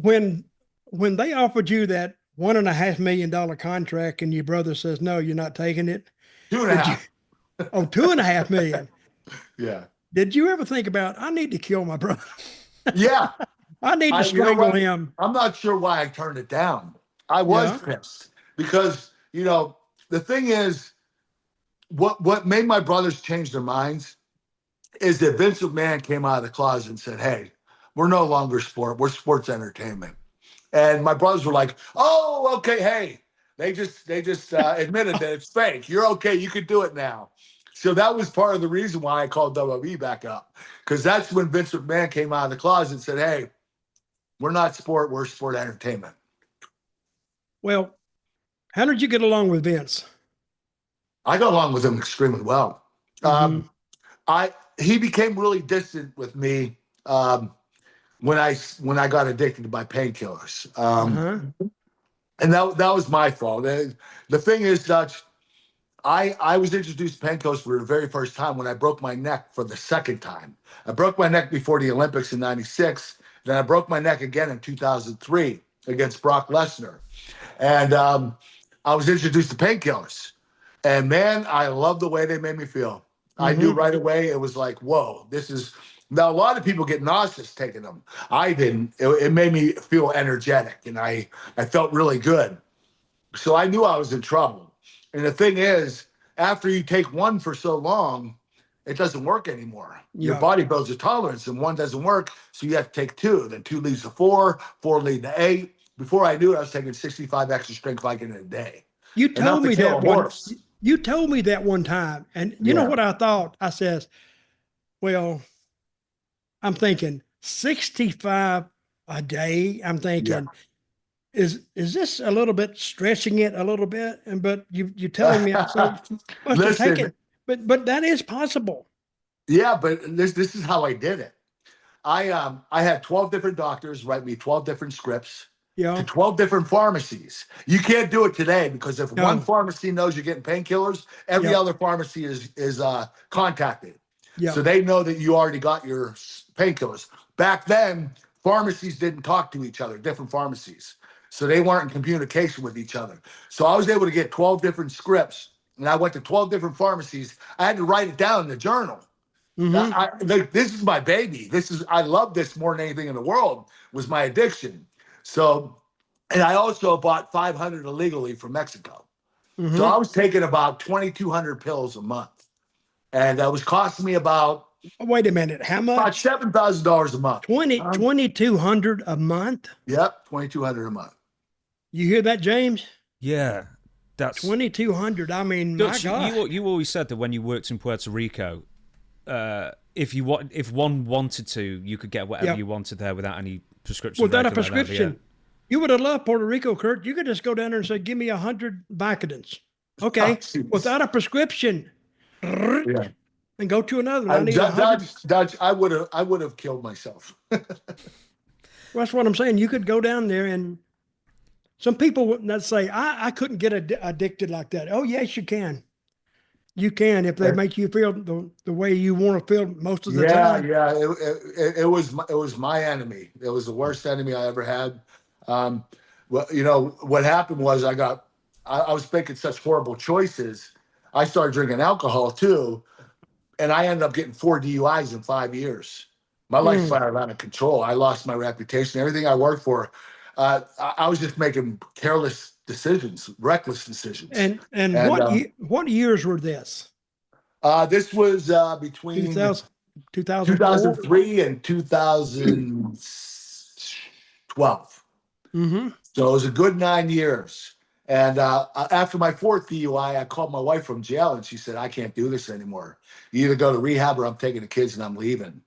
when they offered you that $1.5 million contract and your brother says, no, you're not taking it. Two and a Did you, half. oh, 2.5 million. Yeah. Did you ever think about, I need to kill my brother? Yeah. I need to strangle him. I'm not sure why I turned it down. I was Yeah. pissed because, the thing is, what made my brothers change their minds is that Vince McMahon came out of the closet and said, hey, we're no longer sport. We're sports entertainment. And my brothers were like, oh, okay, hey. They just admitted that it's fake. You're okay. You can do it now. So that was part of the reason why I called WWE back up, because that's when Vince McMahon came out of the closet and said, hey, we're not sport. We're sport entertainment. Well, how did you get along with Vince? I got along with him extremely well. Mhm. He became really distant with me when I got addicted to my painkillers. And that was my fault. The thing is, Dutch, I was introduced to painkillers for the very first time when I broke my neck for the second time. I broke my neck before the Olympics in '96. Then I broke my neck again in 2003 against Brock Lesnar. And I was introduced to painkillers. And man, I love the way they made me feel. I knew right away, it was like, whoa, this is... Now, a lot of people get nauseous taking them. I didn't. It made me feel energetic, and I felt really good. So I knew I was in trouble. And the thing is, after you take one for so long, it doesn't work anymore. Your body builds a tolerance, and one doesn't work, so you have to take two. Then two leads to four lead to 8. Before I knew it, I was taking 65 extra strength Vicodin a day. You told me that once. You told me that one time, and you know what I thought? I says, well, I'm thinking 65 a day. I'm thinking, is this a little bit stretching it a little bit? But you're telling me I'm supposed to take it. But that is possible. Yeah, but this is how I did it. I had 12 different doctors write me 12 different scripts to 12 different pharmacies. You can't do it today because if one pharmacy knows you're getting painkillers, every other pharmacy is contacted. So they know that you already got your painkillers. Back then, pharmacies didn't talk to each other, different pharmacies. So they weren't in communication with each other. So I was able to get 12 different scripts, and I went to 12 different pharmacies. I had to write it down in the journal. This is my baby. I love this more than anything in the world, was my addiction. So, and I also bought 500 illegally from Mexico. So I was taking about 2,200 pills a month. And that was costing me about... Wait a minute. How much? About $7,000 a month. 2,200 a month? Yep, 2,200 a month. You hear that, James? Yeah. That's 2,200. I mean, Dutch, my God. You always said that when you worked in Puerto Rico, if one wanted to, you could get whatever you wanted there without any prescription. Without a prescription. You would have loved Puerto Rico, Kurt. You could just go down there and say, give me 100 Vicodins. Okay. Without a prescription. And go to another one. Dutch, I would have killed myself. That's what I'm saying. You could go down there, and some people would say, I couldn't get addicted like that. Oh, yes, you can. You can if they make you feel the way you want to feel most of the time. Yeah. It was my enemy. It was the worst enemy I ever had. Well, what happened was I was making such horrible choices. I started drinking alcohol too, and I ended up getting 4 DUIs in 5 years. My life spiraled out of control. I lost my reputation. Everything I worked for, I was just making careless decisions, reckless decisions. And what years were this? This was between 2003 and 2012. So it was a good 9 years. And after my 4th DUI, I called my wife from jail, and she said, I can't do this anymore. You either go to rehab or I'm taking the kids and I'm leaving.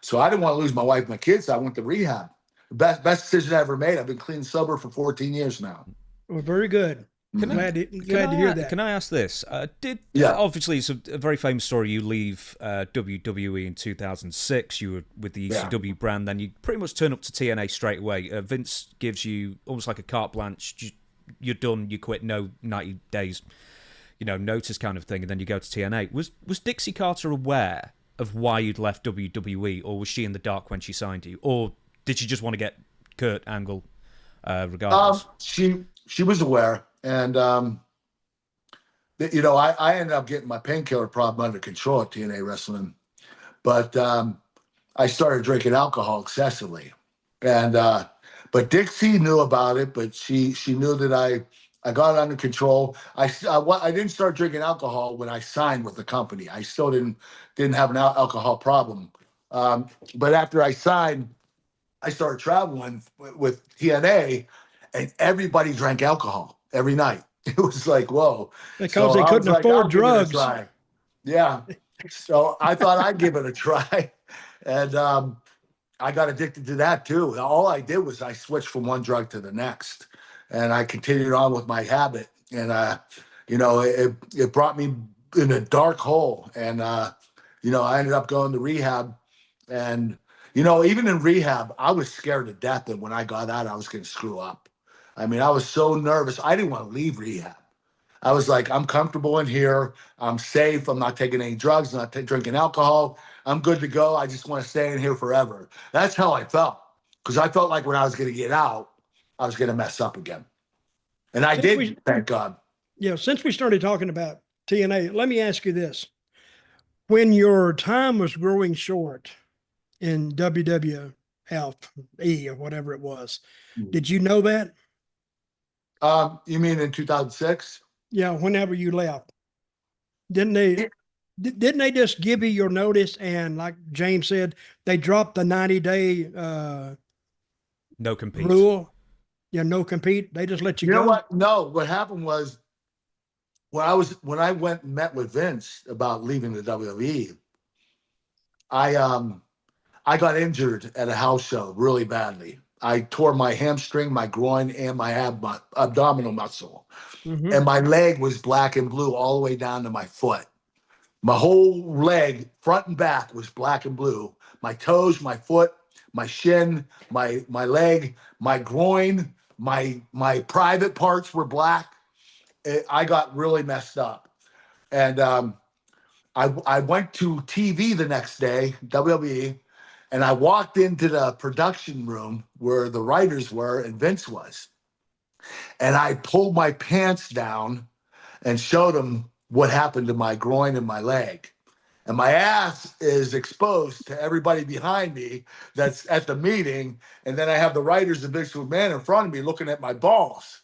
So I didn't want to lose my wife and my kids. So I went to rehab. Best decision I ever made. I've been clean and sober for 14 years now. Well, very good. Glad to hear that. Can I ask this? Obviously, it's a very famous story. You leave WWE in 2006. You were with the ECW brand. Then you pretty much turn up to TNA straight away. Vince gives you almost like a carte blanche. You're done. You quit. No 90 days, notice kind of thing. And then you go to TNA. Was Dixie Carter aware of why you'd left WWE, or was she in the dark when she signed you, or did she just want to get Kurt Angle, regardless? She was aware, and you know, I ended up getting my painkiller problem under control at TNA Wrestling, but I started drinking alcohol excessively, and but Dixie knew about it, but she knew that I got it under control. I didn't start drinking alcohol when I signed with the company. I still didn't have an alcohol problem, but after I signed, I started traveling with TNA, and everybody drank alcohol every night. It was like, whoa. Because they couldn't afford drugs. Yeah. So I thought I'd give it a try. And I got addicted to that too. All I did was I switched from one drug to the next. And I continued on with my habit. And, you know, it brought me in a dark hole. And, you know, I ended up going to rehab. And, you know, even in rehab, I was scared to death that when I got out, I was going to screw up. I mean, I was so nervous. I didn't want to leave rehab. I was like, I'm comfortable in here. I'm safe. I'm not taking any drugs. I'm not drinking alcohol. I'm good to go. I just want to stay in here forever. That's how I felt. Because I felt like when I was going to get out, I was going to mess up again. And I did, thank God. Yeah, since we started talking about TNA, let me ask you this. When your time was growing short in WWF, or whatever it was, did you know that? You mean in 2006? Yeah, whenever you left. Didn't they just give you your notice, and like James said, they dropped the 90-day no compete rule? Yeah, no compete. They just let you go. You know what? No, what happened was when I went and met with Vince about leaving the WWE, I got injured at a house show really badly. I tore my hamstring, my groin, and my abdominal muscle. Mm-hmm. And my leg was black and blue all the way down to my foot. My whole leg, front and back, was black and blue. My toes, my foot, my shin, my leg, my groin, my private parts were black. I got really messed up. And I went to TV the next day, WWE, and I walked into the production room where the writers were and Vince was. And I pulled my pants down and showed them what happened to my groin and my leg. And my ass is exposed to everybody behind me that's at the meeting. And then I have the writers of Vince McMahon in front of me looking at my balls.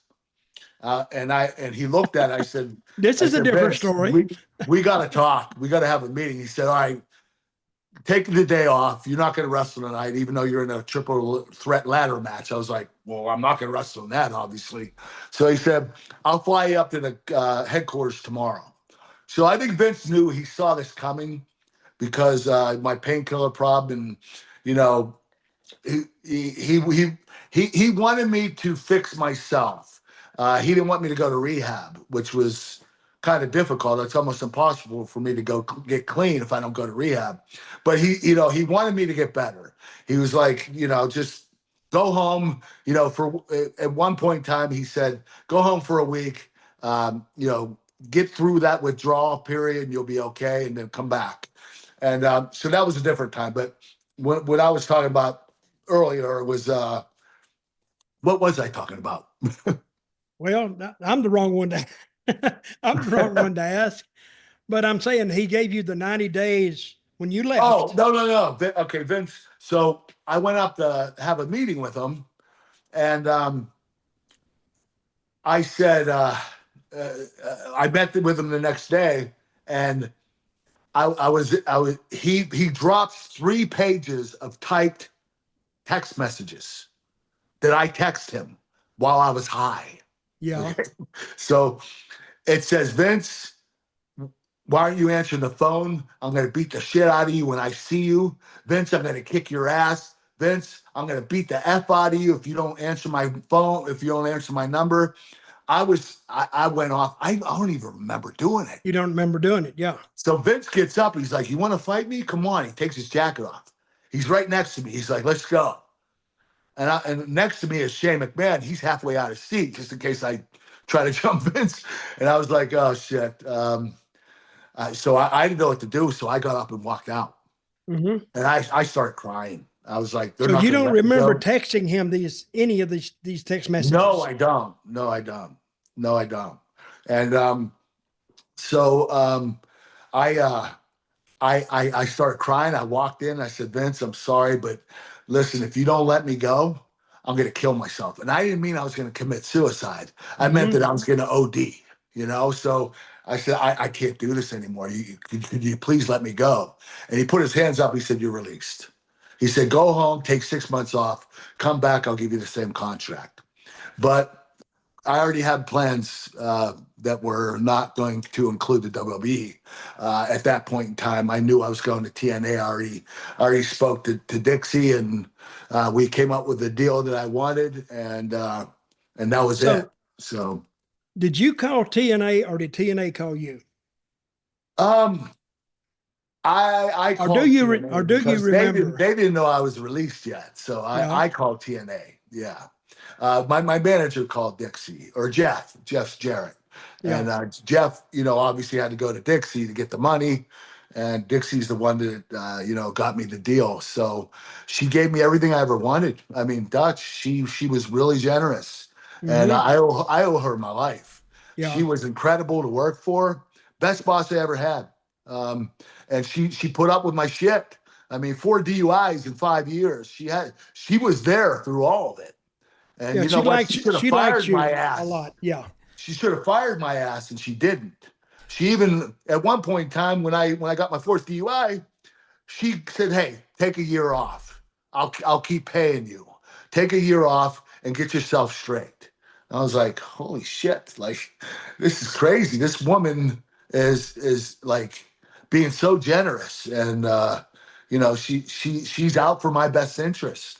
And he looked at it. I said, This is a different story. We got to talk. We got to have a meeting. He said, all right, take the day off. You're not going to wrestle tonight, even though you're in a triple threat ladder match. I was like, well, I'm not going to wrestle in that, obviously. So he said, I'll fly you up to the headquarters tomorrow. So I think Vince knew, he saw this coming because my painkiller problem, and, you know, he wanted me to fix myself. He didn't want me to go to rehab, which was kind of difficult. It's almost impossible for me to go get clean if I don't go to rehab. But he wanted me to get better. He was like, you know, just go home. You know, at one point in time, he said, go home for a week. You know, get through that withdrawal period, and you'll be okay, and then come back. And so that was a different time. But what I was talking about earlier was what was I talking about? Well, I'm the wrong one to I'm the wrong one to ask, but I'm saying he gave you the 90 days when you left. Oh, no. Okay, Vince. So I went up to have a meeting with him, and I said, I met with him the next day, and he dropped 3 pages of typed text messages that I text him while I was high. Yeah. Okay? So it says, Vince, why aren't you answering the phone? I'm going to beat the shit out of you when I see you. Vince, I'm going to kick your ass. Vince, I'm going to beat the F out of you if you don't answer my phone, if you don't answer my number. I went off. I don't even remember doing it. You don't remember doing it, yeah. So Vince gets up. He's like, you want to fight me? Come on. He takes his jacket off. He's right next to me. He's like, let's go. And next to me is Shane McMahon. He's halfway out of his seat just in case I try to jump Vince. And I was like, oh, shit. So I didn't know what to do. So I got up and walked out. Mm-hmm. And I started crying. I was like, they're So not you going to don't let me remember go. texting him any of these text messages? No, I don't. No, I don't. No, I don't. And so I started crying. I walked in. I said, Vince, I'm sorry, but listen, if you don't let me go, I'm going to kill myself. And I didn't mean I was going to commit suicide. I meant that I was going to OD, you know? So I said, I can't do this anymore. Could you please let me go? And he put his hands up. He said, you're released. He said, go home, take 6 months off, come back. I'll give you the same contract. But I already had plans that were not going to include the WWE. At that point in time, I knew I was going to TNA. I already spoke to Dixie, and we came up with the deal that I wanted, and that was it. So, did you call TNA or did TNA call you? I called do you remember? They didn't know I was released yet, so I called TNA. Yeah. My manager called Dixie, or Jeff's Jarrett. Yeah. And Jeff, obviously had to go to Dixie to get the money. And Dixie's the one that, got me the deal. So she gave me everything I ever wanted. I mean, Dutch, she was really generous. And I owe her my life. Yeah. She was incredible to work for. Best boss I ever had. And she put up with my shit. I mean, 4 DUIs in 5 years. She was there through all of it. And yeah, you know what? She should have fired my ass a lot. Yeah. She should have fired my ass, and she didn't. She even, at one point in time, when I got my 4th DUI, she said, "Hey, take a year off. I'll keep paying you. Take a year off and get yourself straight." And I was like, "Holy shit! Like, this is crazy. This woman is like being so generous, and she's out for my best interest."